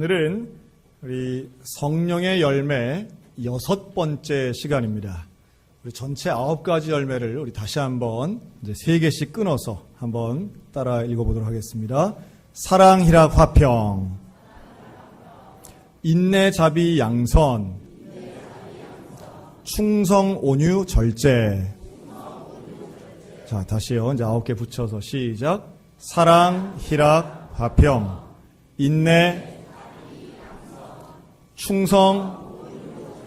오늘은 우리 성령의 열매 6번째 시간입니다. 우리 전체 9가지 열매를 우리 다시 한번 이제 3개씩 끊어서 한번 따라 읽어보도록 하겠습니다. 사랑, 희락, 화평, 인내, 자비, 양선, 충성, 온유, 절제. 자, 다시요. 이제 9개 붙여서 시작. 사랑, 희락, 화평, 인내, 충성,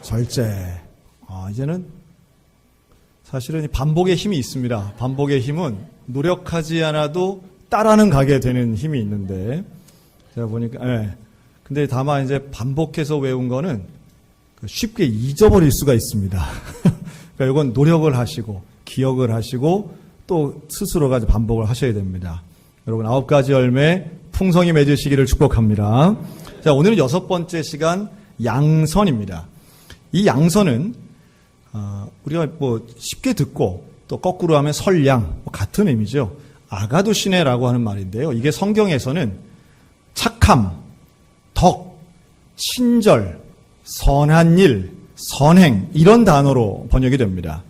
절제. 이제는 사실은 반복의 힘이 있습니다. 반복의 힘은 노력하지 않아도 따라는 가게 되는 힘이 있는데, 제가 보니까, 근데 다만 이제 반복해서 외운 거는 쉽게 잊어버릴 수가 있습니다. 그러니까 이건 노력을 하시고, 기억을 하시고, 또 스스로가 반복을 하셔야 됩니다. 여러분, 9가지 열매 풍성히 맺으시기를 축복합니다. 자, 오늘은 6번째 시간 양선입니다. 이 양선은 우리가 쉽게 듣고 또 거꾸로 하면 설양 같은 의미죠. 아가두시네라고 하는 말인데요. 이게 성경에서는 착함, 덕, 친절, 선한 일, 선행 이런 단어로 번역이 됩니다.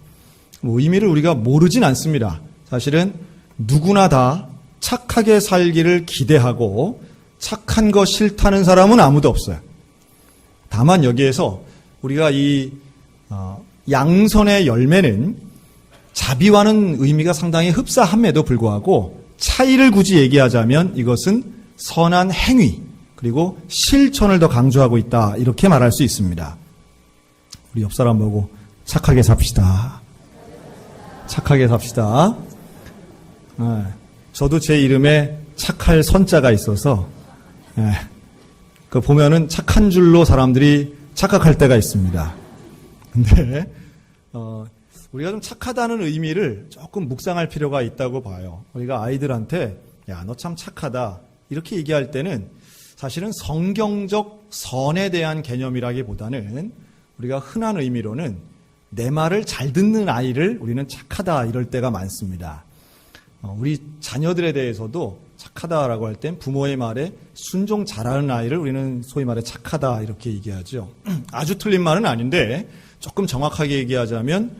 의미를 우리가 모르진 않습니다. 사실은 누구나 다 착하게 살기를 기대하고 착한 거 싫다는 사람은 아무도 없어요. 다만 여기에서 우리가 이 양선의 열매는 자비와는 의미가 상당히 흡사함에도 불구하고 차이를 굳이 얘기하자면 이것은 선한 행위 그리고 실천을 더 강조하고 있다 이렇게 말할 수 있습니다. 우리 옆 사람 보고 착하게 삽시다. 착하게 삽시다. 저도 제 이름에 착할 선자가 있어서 그 보면은 착한 줄로 사람들이 착각할 때가 있습니다. 근데 우리가 좀 착하다는 의미를 조금 묵상할 필요가 있다고 봐요. 우리가 아이들한테 야, 너 참 착하다 이렇게 얘기할 때는 사실은 성경적 선에 대한 개념이라기보다는 우리가 흔한 의미로는 내 말을 잘 듣는 아이를 우리는 착하다 이럴 때가 많습니다. 우리 자녀들에 대해서도 착하다라고 할 땐 부모의 말에 순종 잘하는 아이를 우리는 소위 말해 착하다 이렇게 얘기하죠. 아주 틀린 말은 아닌데 조금 정확하게 얘기하자면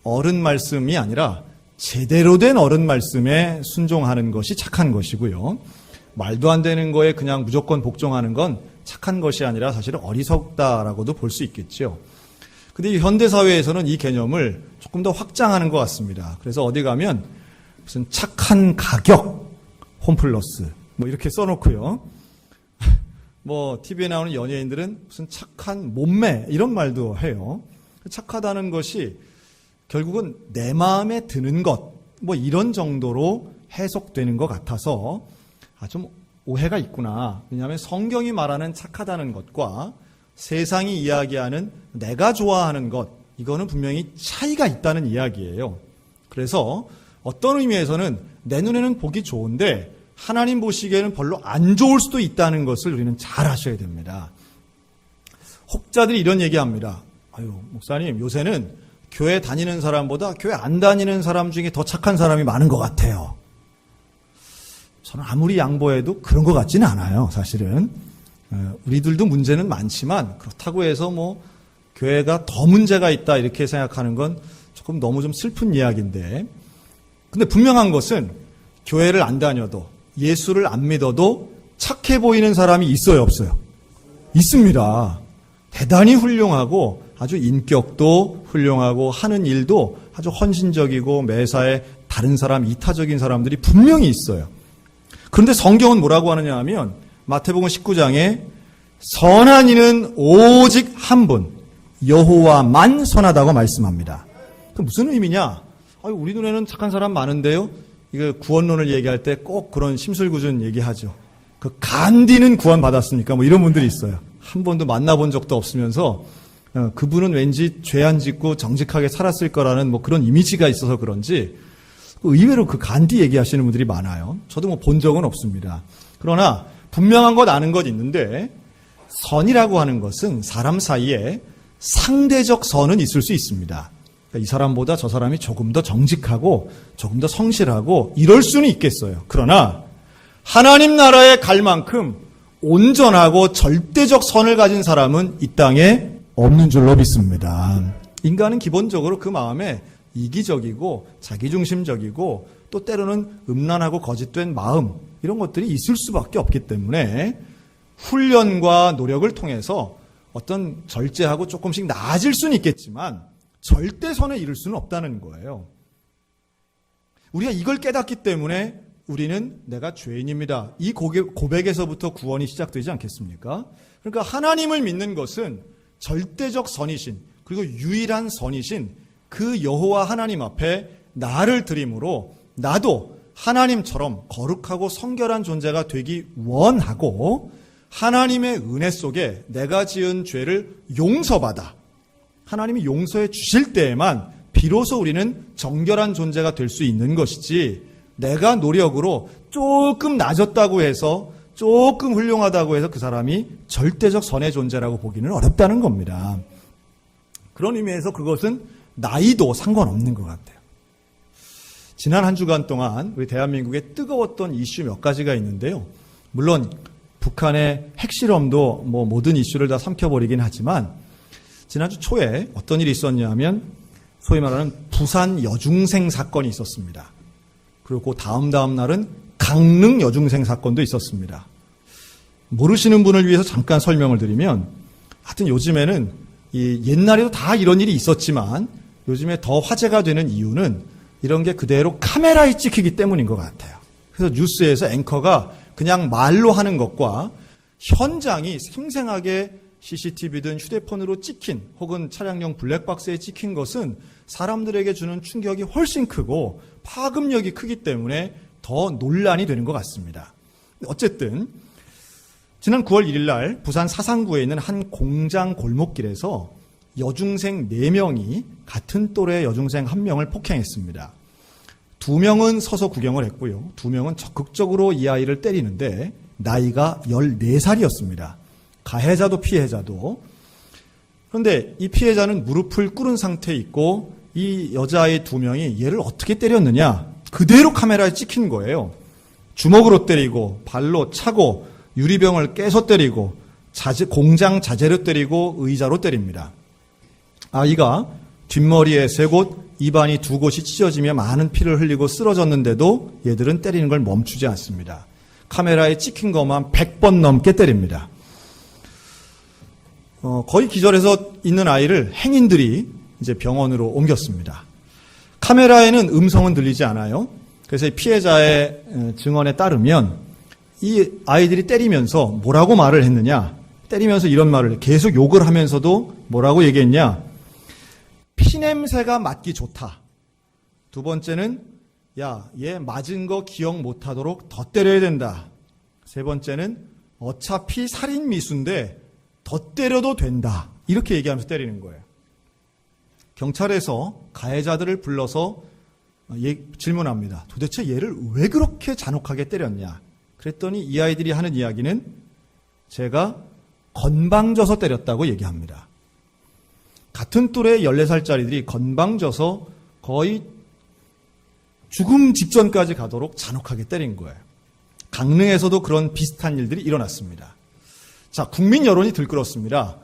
어른 말씀이 아니라 제대로 된 어른 말씀에 순종하는 것이 착한 것이고요. 말도 안 되는 거에 그냥 무조건 복종하는 건 착한 것이 아니라 사실은 어리석다라고도 볼 수 있겠죠. 근데 이 현대사회에서는 이 개념을 조금 더 확장하는 것 같습니다. 그래서 어디 가면 무슨 착한 가격 홈플러스 이렇게 써놓고요. TV에 나오는 연예인들은 무슨 착한 몸매 이런 말도 해요. 착하다는 것이 결국은 내 마음에 드는 것 이런 정도로 해석되는 것 같아서 좀 오해가 있구나. 왜냐하면 성경이 말하는 착하다는 것과 세상이 이야기하는 내가 좋아하는 것 이거는 분명히 차이가 있다는 이야기예요. 그래서 어떤 의미에서는 내 눈에는 보기 좋은데 하나님 보시기에는 별로 안 좋을 수도 있다는 것을 우리는 잘 아셔야 됩니다. 혹자들이 이런 얘기합니다. 목사님 요새는 교회 다니는 사람보다 교회 안 다니는 사람 중에 더 착한 사람이 많은 것 같아요. 저는 아무리 양보해도 그런 것 같지는 않아요. 사실은 우리들도 문제는 많지만 그렇다고 해서 교회가 더 문제가 있다 이렇게 생각하는 건 조금 너무 좀 슬픈 이야기인데 근데 분명한 것은 교회를 안 다녀도 예수를 안 믿어도 착해 보이는 사람이 있어요, 없어요? 있습니다. 대단히 훌륭하고 아주 인격도 훌륭하고 하는 일도 아주 헌신적이고 매사에 다른 사람, 이타적인 사람들이 분명히 있어요. 그런데 성경은 뭐라고 하느냐 하면 마태복음 19장에 선한 이는 오직 한 분, 여호와만 선하다고 말씀합니다. 그 무슨 의미냐? 우리 눈에는 착한 사람 많은데요. 이거 구원론을 얘기할 때 꼭 그런 심술궂은 얘기하죠. 그 간디는 구원 받았습니까? 이런 분들이 있어요. 한 번도 만나본 적도 없으면서 그분은 왠지 죄 안 짓고 정직하게 살았을 거라는 그런 이미지가 있어서 그런지 의외로 그 간디 얘기하시는 분들이 많아요. 저도 본 적은 없습니다. 그러나 분명한 것 아는 것 있는데 선이라고 하는 것은 사람 사이에 상대적 선은 있을 수 있습니다. 이 사람보다 저 사람이 조금 더 정직하고 조금 더 성실하고 이럴 수는 있겠어요. 그러나 하나님 나라에 갈 만큼 온전하고 절대적 선을 가진 사람은 이 땅에 없는 줄로 믿습니다. 인간은 기본적으로 그 마음에 이기적이고 자기중심적이고 또 때로는 음란하고 거짓된 마음, 이런 것들이 있을 수밖에 없기 때문에 훈련과 노력을 통해서 어떤 절제하고 조금씩 나아질 수는 있겠지만 절대선에 이를 수는 없다는 거예요. 우리가 이걸 깨닫기 때문에 우리는 내가 죄인입니다. 이 고백에서부터 구원이 시작되지 않겠습니까? 그러니까 하나님을 믿는 것은 절대적 선이신, 그리고 유일한 선이신 그 여호와 하나님 앞에 나를 드림으로 나도 하나님처럼 거룩하고 성결한 존재가 되기 원하고, 하나님의 은혜 속에 내가 지은 죄를 용서받아 하나님이 용서해 주실 때에만 비로소 우리는 정결한 존재가 될 수 있는 것이지, 내가 노력으로 조금 낮았다고 해서, 조금 훌륭하다고 해서 그 사람이 절대적 선의 존재라고 보기는 어렵다는 겁니다. 그런 의미에서 그것은 나이도 상관없는 것 같아요. 지난 한 주간 동안 우리 대한민국에 뜨거웠던 이슈 몇 가지가 있는데요. 물론 북한의 핵실험도 모든 이슈를 다 삼켜버리긴 하지만, 지난주 초에 어떤 일이 있었냐면 소위 말하는 부산 여중생 사건이 있었습니다. 그리고 그 다음 날은 강릉 여중생 사건도 있었습니다. 모르시는 분을 위해서 잠깐 설명을 드리면, 하여튼 요즘에는 옛날에도 다 이런 일이 있었지만 요즘에 더 화제가 되는 이유는 이런 게 그대로 카메라에 찍히기 때문인 것 같아요. 그래서 뉴스에서 앵커가 그냥 말로 하는 것과 현장이 생생하게 CCTV든 휴대폰으로 찍힌 혹은 차량용 블랙박스에 찍힌 것은 사람들에게 주는 충격이 훨씬 크고 파급력이 크기 때문에 더 논란이 되는 것 같습니다. 어쨌든 지난 9월 1일 날 부산 사상구에 있는 한 공장 골목길에서 여중생 4명이 같은 또래 여중생 1명을 폭행했습니다. 2명은 서서 구경을 했고요. 2명은 적극적으로 이 아이를 때리는데 나이가 14살이었습니다. 가해자도 피해자도. 그런데 이 피해자는 무릎을 꿇은 상태에 있고 이 여자아이 2명이 얘를 어떻게 때렸느냐, 그대로 카메라에 찍힌 거예요. 주먹으로 때리고 발로 차고 유리병을 깨서 때리고 공장 자재로 때리고 의자로 때립니다. 아이가 뒷머리에 3곳, 입안이 2곳이 찢어지며 많은 피를 흘리고 쓰러졌는데도 얘들은 때리는 걸 멈추지 않습니다. 카메라에 찍힌 것만 100번 넘게 때립니다. 거의 기절해서 있는 아이를 행인들이 이제 병원으로 옮겼습니다. 카메라에는 음성은 들리지 않아요. 그래서 이 피해자의 증언에 따르면 이 아이들이 때리면서 뭐라고 말을 했느냐, 때리면서 이런 말을 계속 욕을 하면서도 뭐라고 얘기했냐, 피냄새가 맡기 좋다. 2번째는 야, 얘 맞은 거 기억 못하도록 더 때려야 된다. 3번째는 어차피 살인 미수인데 더 때려도 된다. 이렇게 얘기하면서 때리는 거예요. 경찰에서 가해자들을 불러서 질문합니다. 도대체 얘를 왜 그렇게 잔혹하게 때렸냐? 그랬더니 이 아이들이 하는 이야기는 제가 건방져서 때렸다고 얘기합니다. 같은 또래 14살짜리들이 건방져서 거의 죽음 직전까지 가도록 잔혹하게 때린 거예요. 강릉에서도 그런 비슷한 일들이 일어났습니다. 자, 국민 여론이 들끓었습니다.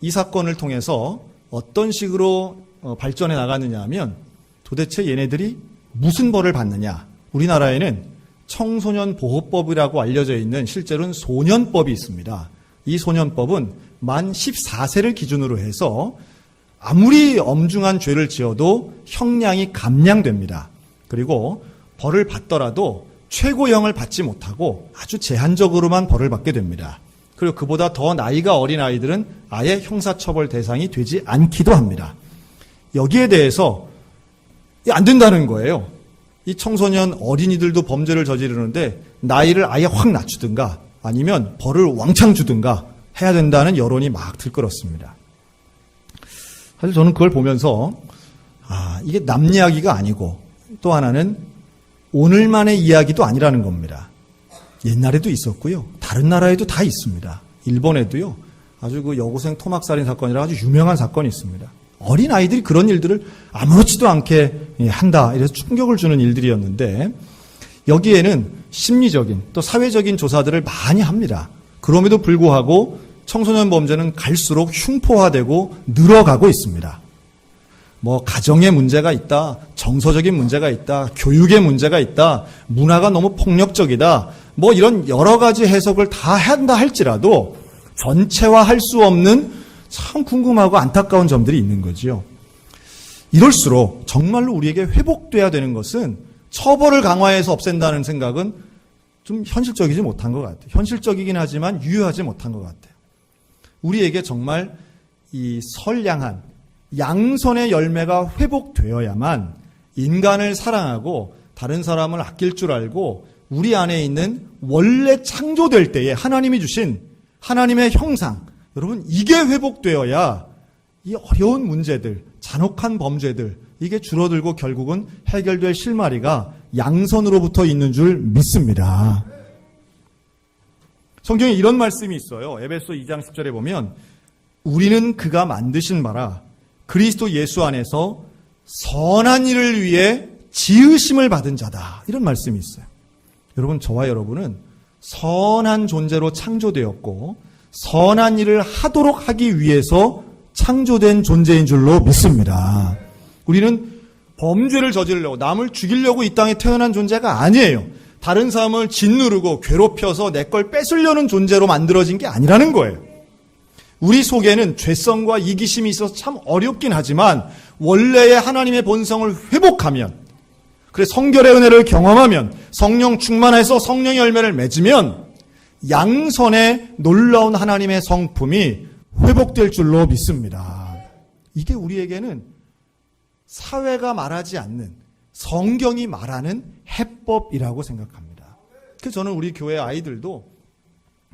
이 사건을 통해서 어떤 식으로 발전해 나갔느냐 하면 도대체 얘네들이 무슨 벌을 받느냐. 우리나라에는 청소년 보호법이라고 알려져 있는 실제로는 소년법이 있습니다. 이 소년법은 만 14세를 기준으로 해서 아무리 엄중한 죄를 지어도 형량이 감량됩니다. 그리고 벌을 받더라도 최고형을 받지 못하고 아주 제한적으로만 벌을 받게 됩니다. 그리고 그보다 더 나이가 어린 아이들은 아예 형사처벌 대상이 되지 않기도 합니다. 여기에 대해서 안 된다는 거예요. 이 청소년 어린이들도 범죄를 저지르는데 나이를 아예 확 낮추든가 아니면 벌을 왕창 주든가 해야 된다는 여론이 막 들끓었습니다. 사실 저는 그걸 보면서 이게 남 이야기가 아니고 또 하나는 오늘만의 이야기도 아니라는 겁니다. 옛날에도 있었고요. 다른 나라에도 다 있습니다. 일본에도요. 아주 그 여고생 토막살인 사건이라 아주 유명한 사건이 있습니다. 어린 아이들이 그런 일들을 아무렇지도 않게 한다. 이래서 충격을 주는 일들이었는데 여기에는 심리적인 또 사회적인 조사들을 많이 합니다. 그럼에도 불구하고 청소년 범죄는 갈수록 흉포화되고 늘어가고 있습니다. 뭐 가정에 문제가 있다, 정서적인 문제가 있다, 교육에 문제가 있다, 문화가 너무 폭력적이다, 뭐 이런 여러 가지 해석을 다 한다 할지라도 전체화할 수 없는 참 궁금하고 안타까운 점들이 있는 거지요. 이럴수록 정말로 우리에게 회복돼야 되는 것은 처벌을 강화해서 없앤다는 생각은 좀 현실적이지 못한 것 같아요. 현실적이긴 하지만 유효하지 못한 것 같아요. 우리에게 정말 이 선량한 양선의 열매가 회복되어야만 인간을 사랑하고 다른 사람을 아낄 줄 알고 우리 안에 있는 원래 창조될 때에 하나님이 주신 하나님의 형상, 여러분 이게 회복되어야 이 어려운 문제들, 잔혹한 범죄들 이게 줄어들고 결국은 해결될 실마리가 양선으로부터 있는 줄 믿습니다. 성경에 이런 말씀이 있어요. 에베소 2장 10절에 보면 우리는 그가 만드신 바라 그리스도 예수 안에서 선한 일을 위해 지으심을 받은 자다. 이런 말씀이 있어요. 여러분, 저와 여러분은 선한 존재로 창조되었고 선한 일을 하도록 하기 위해서 창조된 존재인 줄로 믿습니다. 우리는 범죄를 저지르려고 남을 죽이려고 이 땅에 태어난 존재가 아니에요. 다른 사람을 짓누르고 괴롭혀서 내 걸 뺏으려는 존재로 만들어진 게 아니라는 거예요. 우리 속에는 죄성과 이기심이 있어서 참 어렵긴 하지만 원래의 하나님의 본성을 회복하면, 그래 성결의 은혜를 경험하면, 성령 충만해서 성령의 열매를 맺으면 양선의 놀라운 하나님의 성품이 회복될 줄로 믿습니다. 이게 우리에게는 사회가 말하지 않는 성경이 말하는 해법이라고 생각합니다. 그래서 저는 우리 교회 아이들도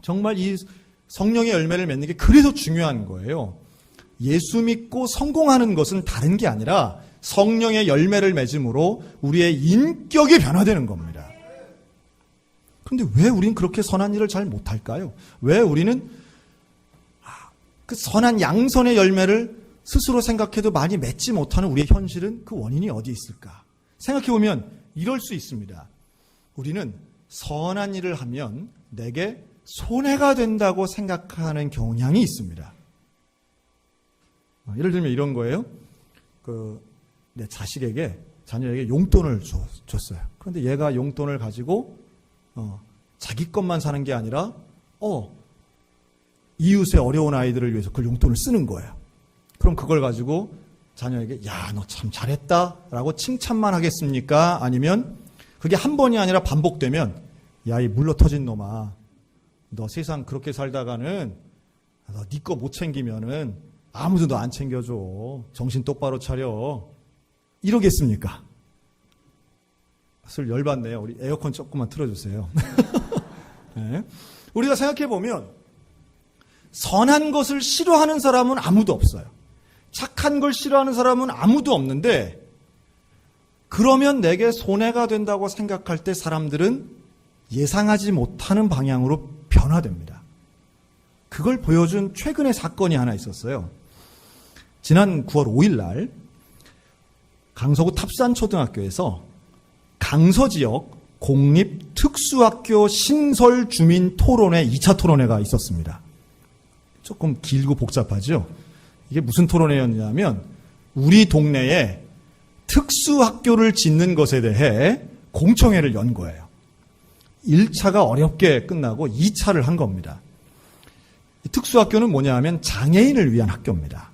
정말 이 성령의 열매를 맺는 게 그래서 중요한 거예요. 예수 믿고 성공하는 것은 다른 게 아니라 성령의 열매를 맺음으로 우리의 인격이 변화되는 겁니다. 그런데 왜 우리는 그렇게 선한 일을 잘 못할까요? 왜 우리는 그 선한 양선의 열매를 스스로 생각해도 많이 맺지 못하는 우리의 현실은 그 원인이 어디 있을까? 생각해보면 이럴 수 있습니다. 우리는 선한 일을 하면 내게 손해가 된다고 생각하는 경향이 있습니다. 예를 들면 이런 거예요. 내 자녀에게 용돈을 줬어요. 그런데 얘가 용돈을 가지고 자기 것만 사는 게 아니라 이웃의 어려운 아이들을 위해서 그 용돈을 쓰는 거예요. 그럼 그걸 가지고 자녀에게 야, 너 참 잘했다 라고 칭찬만 하겠습니까? 아니면 그게 한 번이 아니라 반복되면 야, 이 물러 터진 놈아, 너 세상 그렇게 살다가는 너 네 거 못 챙기면은 아무도 너 안 챙겨줘. 정신 똑바로 차려. 이러겠습니까? 슬 열받네요. 우리 에어컨 조금만 틀어주세요. 네. 우리가 생각해보면 선한 것을 싫어하는 사람은 아무도 없어요. 착한 걸 싫어하는 사람은 아무도 없는데, 그러면 내게 손해가 된다고 생각할 때 사람들은 예상하지 못하는 방향으로 변화됩니다. 그걸 보여준 최근의 사건이 하나 있었어요. 지난 9월 5일 날 강서구 탑산초등학교에서 강서지역 공립특수학교 신설 주민 토론회 2차 토론회가 있었습니다. 조금 길고 복잡하죠? 이게 무슨 토론회였냐면 우리 동네에 특수학교를 짓는 것에 대해 공청회를 연 거예요. 1차가 어렵게 끝나고 2차를 한 겁니다. 특수학교는 뭐냐 하면 장애인을 위한 학교입니다.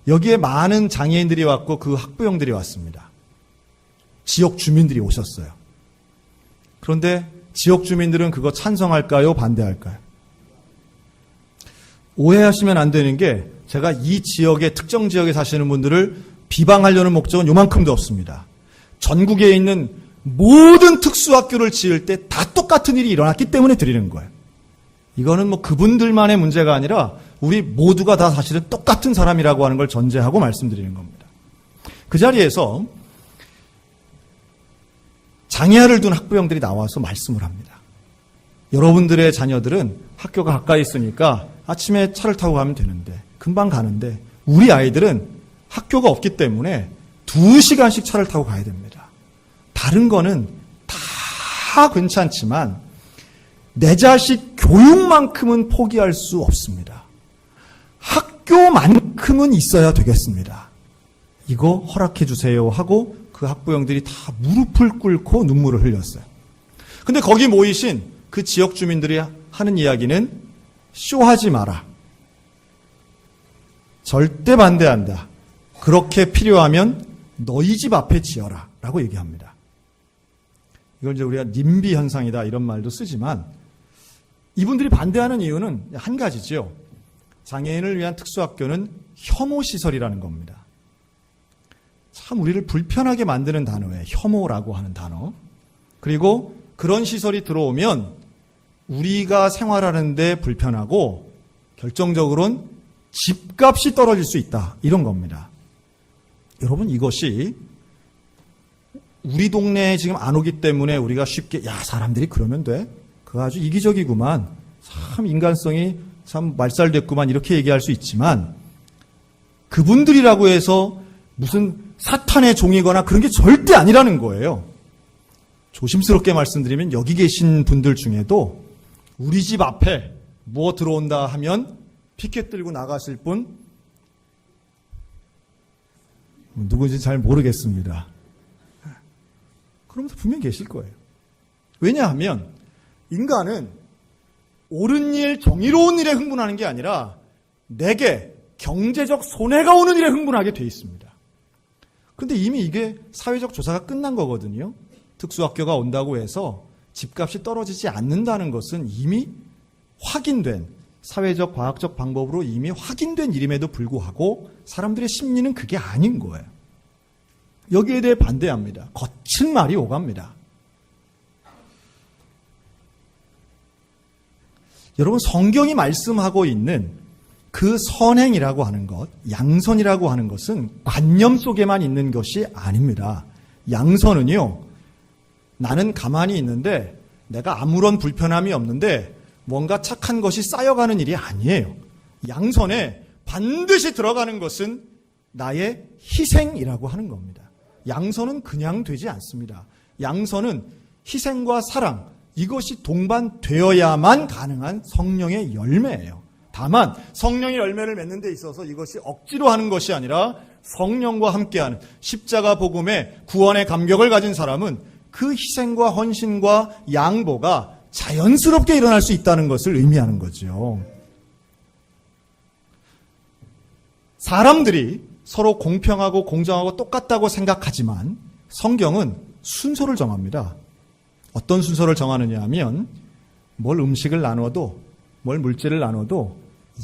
여기에 많은 장애인들이 왔고 그 학부형들이 왔습니다. 지역 주민들이 오셨어요. 그런데 지역 주민들은 그거 찬성할까요? 반대할까요? 오해하시면 안 되는 게 제가 이 지역의 특정 지역에 사시는 분들을 비방하려는 목적은 요만큼도 없습니다. 전국에 있는 모든 특수학교를 지을 때 다 똑같은 일이 일어났기 때문에 드리는 거예요. 이거는 뭐 그분들만의 문제가 아니라 우리 모두가 다 사실은 똑같은 사람이라고 하는 걸 전제하고 말씀드리는 겁니다. 그 자리에서 장애아를 둔 학부형들이 나와서 말씀을 합니다. 여러분들의 자녀들은 학교가 가까이 있으니까 아침에 차를 타고 가면 되는데, 금방 가는데 우리 아이들은 학교가 없기 때문에 2시간씩 차를 타고 가야 됩니다. 다른 거는 다 괜찮지만 내 자식 교육만큼은 포기할 수 없습니다. 학교만큼은 있어야 되겠습니다. 이거 허락해 주세요 하고 그 학부형들이 다 무릎을 꿇고 눈물을 흘렸어요. 근데 거기 모이신 그 지역 주민들이 하는 이야기는 쇼하지 마라. 절대 반대한다. 그렇게 필요하면 너희 집 앞에 지어라 라고 얘기합니다. 이걸 이제 우리가 님비 현상이다 이런 말도 쓰지만 이분들이 반대하는 이유는 한 가지죠. 장애인을 위한 특수학교는 혐오시설이라는 겁니다. 참 우리를 불편하게 만드는 단어예요. 혐오라고 하는 단어. 그리고 그런 시설이 들어오면 우리가 생활하는데 불편하고 결정적으로는 집값이 떨어질 수 있다. 이런 겁니다. 여러분 이것이 우리 동네에 지금 안 오기 때문에 우리가 쉽게 야 사람들이 그러면 돼? 그거 아주 이기적이구만. 참 인간성이 참 말살됐구만 이렇게 얘기할 수 있지만 그분들이라고 해서 무슨 사탄의 종이거나 그런 게 절대 아니라는 거예요. 조심스럽게 말씀드리면 여기 계신 분들 중에도 우리 집 앞에 뭐 들어온다 하면 피켓 들고 나가실 분 누군지 잘 모르겠습니다. 그러면서 분명히 계실 거예요. 왜냐하면 인간은 옳은 일, 정의로운 일에 흥분하는 게 아니라 내게 경제적 손해가 오는 일에 흥분하게 돼 있습니다. 그런데 이미 이게 사회적 조사가 끝난 거거든요. 특수학교가 온다고 해서 집값이 떨어지지 않는다는 것은 이미 확인된 사회적, 과학적 방법으로 이미 확인된 일임에도 불구하고 사람들의 심리는 그게 아닌 거예요. 여기에 대해 반대합니다. 거친 말이 오갑니다. 여러분 성경이 말씀하고 있는 그 선행이라고 하는 것, 양선이라고 하는 것은 관념 속에만 있는 것이 아닙니다. 양선은요, 나는 가만히 있는데 내가 아무런 불편함이 없는데 뭔가 착한 것이 쌓여가는 일이 아니에요. 양선에 반드시 들어가는 것은 나의 희생이라고 하는 겁니다. 양선은 그냥 되지 않습니다. 양선은 희생과 사랑, 이것이 동반되어야만 가능한 성령의 열매예요. 다만 성령의 열매를 맺는 데 있어서 이것이 억지로 하는 것이 아니라 성령과 함께하는 십자가 복음의 구원의 감격을 가진 사람은 그 희생과 헌신과 양보가 자연스럽게 일어날 수 있다는 것을 의미하는 거죠. 사람들이 서로 공평하고 공정하고 똑같다고 생각하지만 성경은 순서를 정합니다. 어떤 순서를 정하느냐 하면 뭘 음식을 나눠도 뭘 물질을 나눠도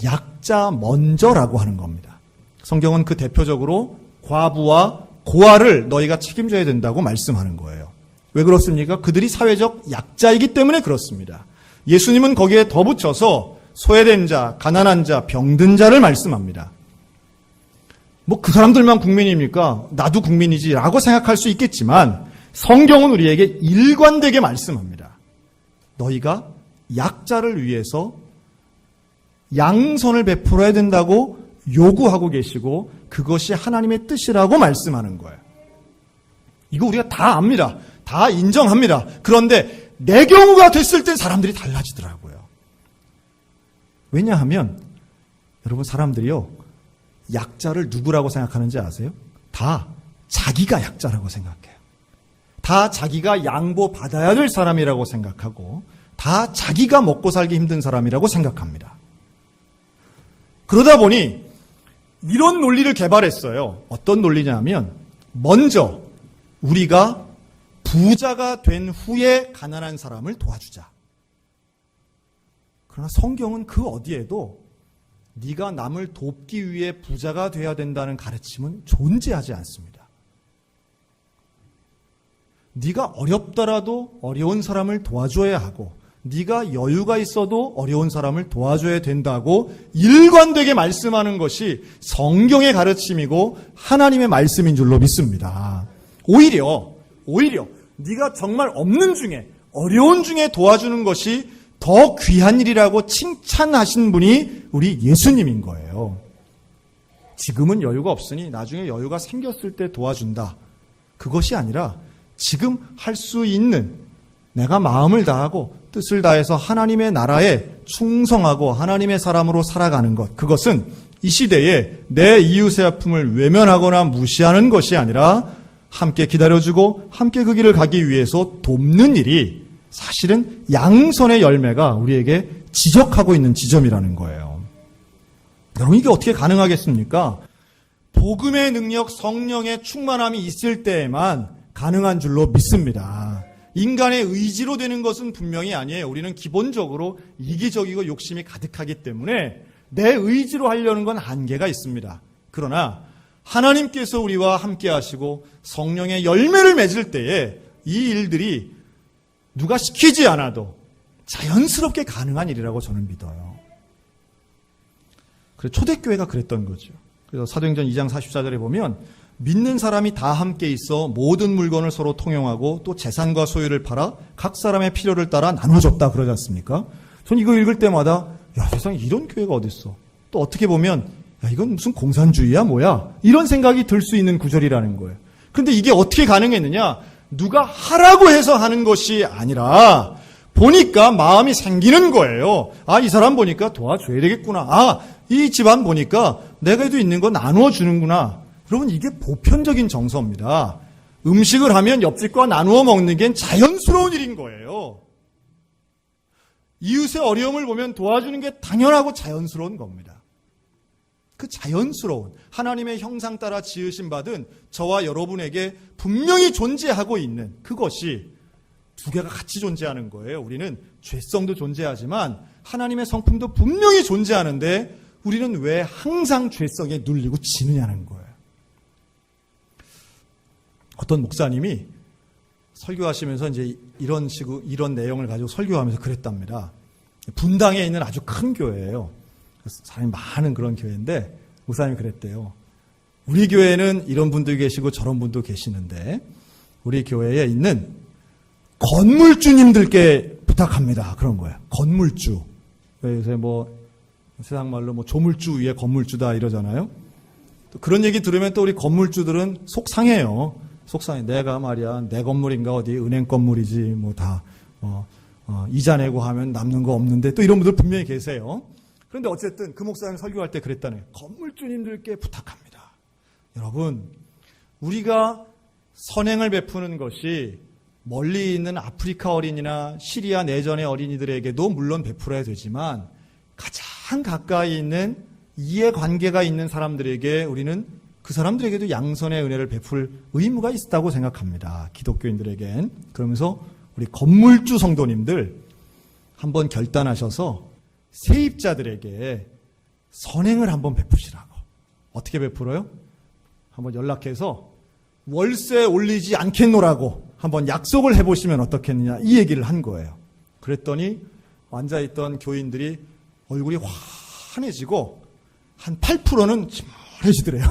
약자 먼저라고 하는 겁니다. 성경은 그 대표적으로 과부와 고아를 너희가 책임져야 된다고 말씀하는 거예요. 왜 그렇습니까? 그들이 사회적 약자이기 때문에 그렇습니다. 예수님은 거기에 덧붙여서 소외된 자, 가난한 자, 병든 자를 말씀합니다. 뭐 그 사람들만 국민입니까? 나도 국민이지라고 생각할 수 있겠지만 성경은 우리에게 일관되게 말씀합니다. 너희가 약자를 위해서 양선을 베풀어야 된다고 요구하고 계시고 그것이 하나님의 뜻이라고 말씀하는 거예요. 이거 우리가 다 압니다. 다 인정합니다. 그런데 내 경우가 됐을 땐 사람들이 달라지더라고요. 왜냐하면 여러분 사람들이요 약자를 누구라고 생각하는지 아세요? 다 자기가 약자라고 생각해요. 다 자기가 양보받아야 될 사람이라고 생각하고 다 자기가 먹고 살기 힘든 사람이라고 생각합니다. 그러다 보니 이런 논리를 개발했어요. 어떤 논리냐면 먼저 우리가 부자가 된 후에 가난한 사람을 도와주자. 그러나 성경은 그 어디에도 네가 남을 돕기 위해 부자가 돼야 된다는 가르침은 존재하지 않습니다. 네가 어렵더라도 어려운 사람을 도와줘야 하고 네가 여유가 있어도 어려운 사람을 도와줘야 된다고 일관되게 말씀하는 것이 성경의 가르침이고 하나님의 말씀인 줄로 믿습니다. 오히려 네가 정말 없는 중에 어려운 중에 도와주는 것이 더 귀한 일이라고 칭찬하신 분이 우리 예수님인 거예요. 지금은 여유가 없으니 나중에 여유가 생겼을 때 도와준다. 그것이 아니라 지금 할 수 있는 내가 마음을 다하고 뜻을 다해서 하나님의 나라에 충성하고 하나님의 사람으로 살아가는 것, 그것은 이 시대에 내 이웃의 아픔을 외면하거나 무시하는 것이 아니라 함께 기다려주고 함께 그 길을 가기 위해서 돕는 일이 사실은 양선의 열매가 우리에게 지적하고 있는 지점이라는 거예요. 여러분, 이게 어떻게 가능하겠습니까? 복음의 능력, 성령의 충만함이 있을 때에만 가능한 줄로 믿습니다. 인간의 의지로 되는 것은 분명히 아니에요. 우리는 기본적으로 이기적이고 욕심이 가득하기 때문에 내 의지로 하려는 건 한계가 있습니다. 그러나 하나님께서 우리와 함께 하시고 성령의 열매를 맺을 때에 이 일들이 누가 시키지 않아도 자연스럽게 가능한 일이라고 저는 믿어요. 그래서 초대교회가 그랬던 거죠. 그래서 사도행전 2장 44절에 보면 믿는 사람이 다 함께 있어 모든 물건을 서로 통용하고 또 재산과 소유를 팔아 각 사람의 필요를 따라 나눠줬다 그러지 않습니까? 전 이거 읽을 때마다 야, 세상에 이런 교회가 어딨어. 또 어떻게 보면 야, 이건 무슨 공산주의야 뭐야? 이런 생각이 들 수 있는 구절이라는 거예요. 그런데 이게 어떻게 가능했느냐? 누가 하라고 해서 하는 것이 아니라 보니까 마음이 생기는 거예요. 아, 이 사람 보니까 도와줘야 되겠구나. 아, 이 집안 보니까 내가 해도 있는 거 나누어 주는구나. 여러분, 이게 보편적인 정서입니다. 음식을 하면 옆집과 나누어 먹는 게 자연스러운 일인 거예요. 이웃의 어려움을 보면 도와주는 게 당연하고 자연스러운 겁니다. 그 자연스러운 하나님의 형상 따라 지으신 받은 저와 여러분에게 분명히 존재하고 있는 그것이 두 개가 같이 존재하는 거예요. 우리는 죄성도 존재하지만 하나님의 성품도 분명히 존재하는데 우리는 왜 항상 죄성에 눌리고 지느냐는 거예요. 어떤 목사님이 설교하시면서 이제 이런 내용을 가지고 설교하면서 그랬답니다. 분당에 있는 아주 큰 교회예요. 사람이 많은 그런 교회인데 목사님이 그랬대요. 우리 교회는 이런 분도 계시고 저런 분도 계시는데 우리 교회에 있는 건물주님들께 부탁합니다. 그런 거예요. 건물주. 요새 뭐 세상 말로 뭐 조물주 위에 건물주다 이러잖아요. 또 그런 얘기 들으면 또 우리 건물주들은 속상해요. 속상해. 내가 말이야 내 건물인가 어디 은행 건물이지 뭐 다 이자 내고 하면 남는 거 없는데 또 이런 분들 분명히 계세요. 그런데 어쨌든 그 목사님 설교할 때 그랬다네요. 건물주님들께 부탁합니다. 여러분, 우리가 선행을 베푸는 것이 멀리 있는 아프리카 어린이나 시리아 내전의 어린이들에게도 물론 베풀어야 되지만 가장 가까이 있는 이해관계가 있는 사람들에게 우리는 그 사람들에게도 양선의 은혜를 베풀 의무가 있다고 생각합니다. 기독교인들에겐. 그러면서 우리 건물주 성도님들 한번 결단하셔서 세입자들에게 선행을 한번 베푸시라고. 어떻게 베풀어요? 한번 연락해서 월세 올리지 않겠노라고 한번 약속을 해보시면 어떻겠느냐 이 얘기를 한 거예요. 그랬더니 앉아있던 교인들이 얼굴이 환해지고 한 8%는 침울해지더래요.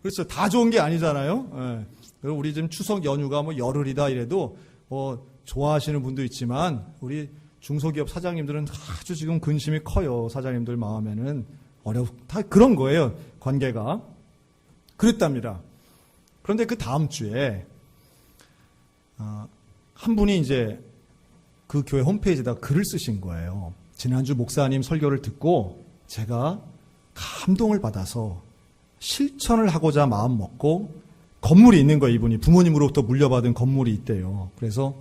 그렇죠. 다 좋은 게 아니잖아요. 네. 그리고 우리 지금 추석 연휴가 뭐 열흘이다 이래도 좋아하시는 분도 있지만 우리 중소기업 사장님들은 아주 지금 근심이 커요. 사장님들 마음에는 다 그런 거예요. 관계가. 그랬답니다. 그런데 그 다음 주에 한 분이 이제 그 교회 홈페이지에다 글을 쓰신 거예요. 지난주 목사님 설교를 듣고 제가 감동을 받아서 실천을 하고자 마음 먹고 건물이 있는 거예요. 이분이 부모님으로부터 물려받은 건물이 있대요. 그래서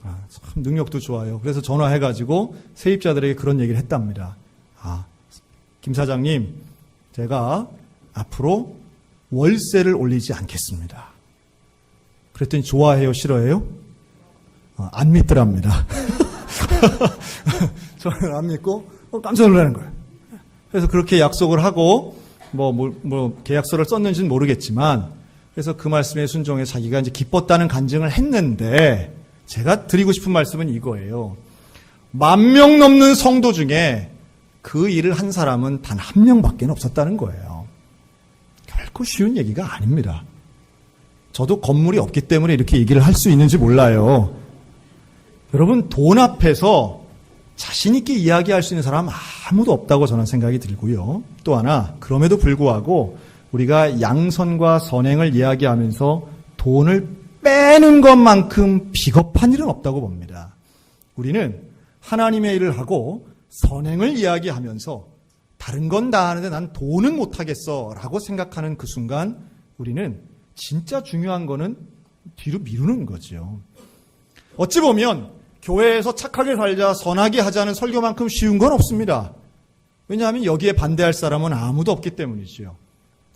참 능력도 좋아요. 그래서 전화해가지고 세입자들에게 그런 얘기를 했답니다. 김 사장님, 제가 앞으로 월세를 올리지 않겠습니다. 그랬더니 좋아해요, 싫어해요? 안 믿더랍니다. 저는 안 믿고 깜짝 놀라는 거예요. 그래서 그렇게 약속을 하고 뭐 계약서를 썼는지는 모르겠지만 그래서 그 말씀에 순종해 자기가 이제 기뻤다는 간증을 했는데 제가 드리고 싶은 말씀은 이거예요. 10,000명 넘는 성도 중에 그 일을 한 사람은 단 1명밖에 없었다는 거예요. 결코 쉬운 얘기가 아닙니다. 저도 건물이 없기 때문에 이렇게 얘기를 할 수 있는지 몰라요. 여러분, 돈 앞에서 자신 있게 이야기할 수 있는 사람 아무도 없다고 저는 생각이 들고요. 또 하나, 그럼에도 불구하고 우리가 양선과 선행을 이야기하면서 돈을 빼는 것만큼 비겁한 일은 없다고 봅니다. 우리는 하나님의 일을 하고 선행을 이야기하면서 다른 건 다 하는데 난 돈은 못하겠어 라고 생각하는 그 순간 우리는 진짜 중요한 거는 뒤로 미루는 거죠. 어찌 보면 교회에서 착하게 살자, 선하게 하자는 설교만큼 쉬운 건 없습니다. 왜냐하면 여기에 반대할 사람은 아무도 없기 때문이지요.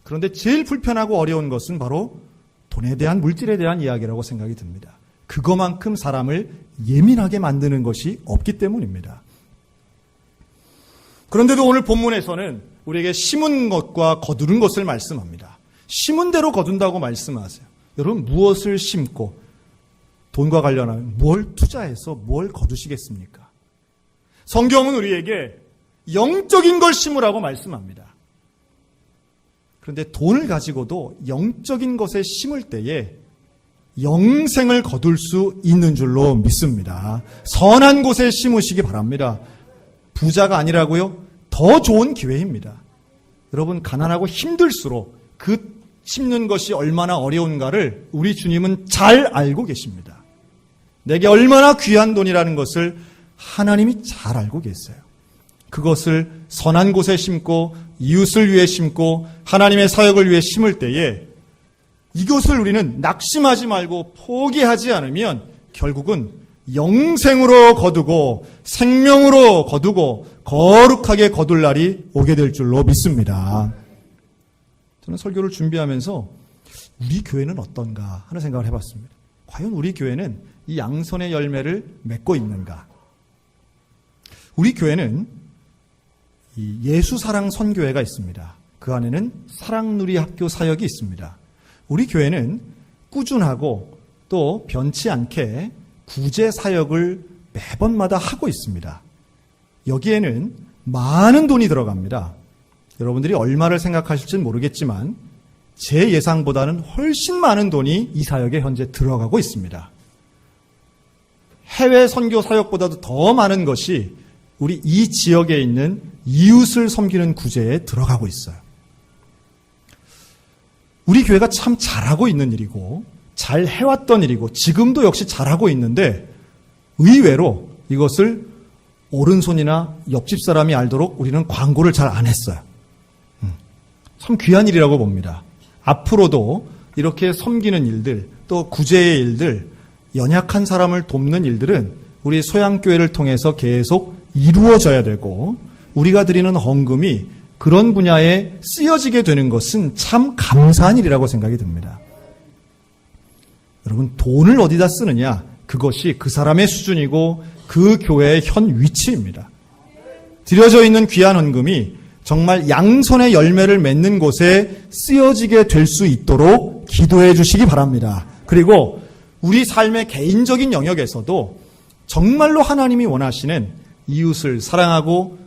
그런데 제일 불편하고 어려운 것은 바로 돈에 대한, 물질에 대한 이야기라고 생각이 듭니다. 그거만큼 사람을 예민하게 만드는 것이 없기 때문입니다. 그런데도 오늘 본문에서는 우리에게 심은 것과 거두는 것을 말씀합니다. 심은 대로 거둔다고 말씀하세요. 여러분, 무엇을 심고 돈과 관련한 뭘 투자해서 뭘 거두시겠습니까? 성경은 우리에게 영적인 걸 심으라고 말씀합니다. 그런데 돈을 가지고도 영적인 것에 심을 때에 영생을 거둘 수 있는 줄로 믿습니다. 선한 곳에 심으시기 바랍니다. 부자가 아니라고요? 더 좋은 기회입니다. 여러분, 가난하고 힘들수록 그 심는 것이 얼마나 어려운가를 우리 주님은 잘 알고 계십니다. 내게 얼마나 귀한 돈이라는 것을 하나님이 잘 알고 계세요. 그것을 선한 곳에 심고 이웃을 위해 심고 하나님의 사역을 위해 심을 때에 이것을 우리는 낙심하지 말고 포기하지 않으면 결국은 영생으로 거두고 생명으로 거두고 거룩하게 거둘 날이 오게 될 줄로 믿습니다. 저는 설교를 준비하면서 우리 교회는 어떤가 하는 생각을 해봤습니다. 과연 우리 교회는 이 양선의 열매를 맺고 있는가? 우리 교회는 이 예수사랑 선교회가 있습니다. 그 안에는 사랑누리 학교 사역이 있습니다. 우리 교회는 꾸준하고 또 변치 않게 구제 사역을 매번마다 하고 있습니다. 여기에는 많은 돈이 들어갑니다. 여러분들이 얼마를 생각하실지는 모르겠지만 제 예상보다는 훨씬 많은 돈이 이 사역에 현재 들어가고 있습니다. 해외 선교 사역보다도 더 많은 것이 우리 이 지역에 있는 이웃을 섬기는 구제에 들어가고 있어요. 우리 교회가 참 잘하고 있는 일이고 잘 해왔던 일이고 지금도 역시 잘하고 있는데 의외로 이것을 오른손이나 옆집 사람이 알도록 우리는 광고를 잘 안 했어요. 참 귀한 일이라고 봅니다. 앞으로도 이렇게 섬기는 일들, 또 구제의 일들, 연약한 사람을 돕는 일들은 우리 소양교회를 통해서 계속 이루어져야 되고 우리가 드리는 헌금이 그런 분야에 쓰여지게 되는 것은 참 감사한 일이라고 생각이 듭니다. 여러분, 돈을 어디다 쓰느냐, 그것이 그 사람의 수준이고 그 교회의 현 위치입니다. 드려져 있는 귀한 헌금이 정말 양선의 열매를 맺는 곳에 쓰여지게 될 수 있도록 기도해 주시기 바랍니다. 그리고 우리 삶의 개인적인 영역에서도 정말로 하나님이 원하시는 이웃을 사랑하고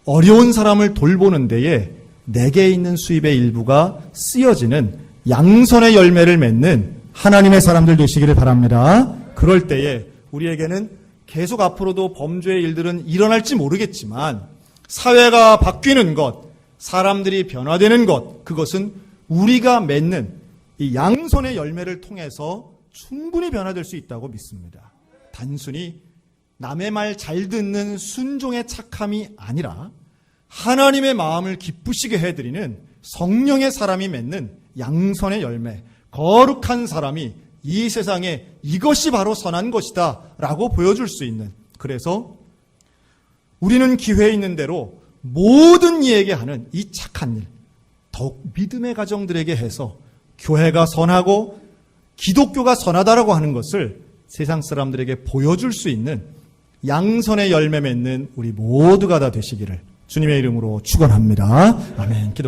어려운 사람을 돌보는 데에 내게 있는 수입의 일부가 쓰여지는 양선의 열매를 맺는 하나님의 사람들 되시기를 바랍니다. 그럴 때에 우리에게는 계속 앞으로도 범죄의 일들은 일어날지 모르겠지만 사회가 바뀌는 것, 사람들이 변화되는 것, 그것은 우리가 맺는 이 양손의 열매를 통해서 충분히 변화될 수 있다고 믿습니다. 단순히 남의 말 잘 듣는 순종의 착함이 아니라 하나님의 마음을 기쁘시게 해드리는 성령의 사람이 맺는 양선의 열매, 거룩한 사람이 이 세상에 이것이 바로 선한 것이다 라고 보여줄 수 있는, 그래서 우리는 기회 있는 대로 모든 이에게 하는 이 착한 일, 더욱 믿음의 가정들에게 해서 교회가 선하고 기독교가 선하다라고 하는 것을 세상 사람들에게 보여줄 수 있는 양선의 열매 맺는 우리 모두가 다 되시기를 주님의 이름으로 축원합니다. 아멘. 기도.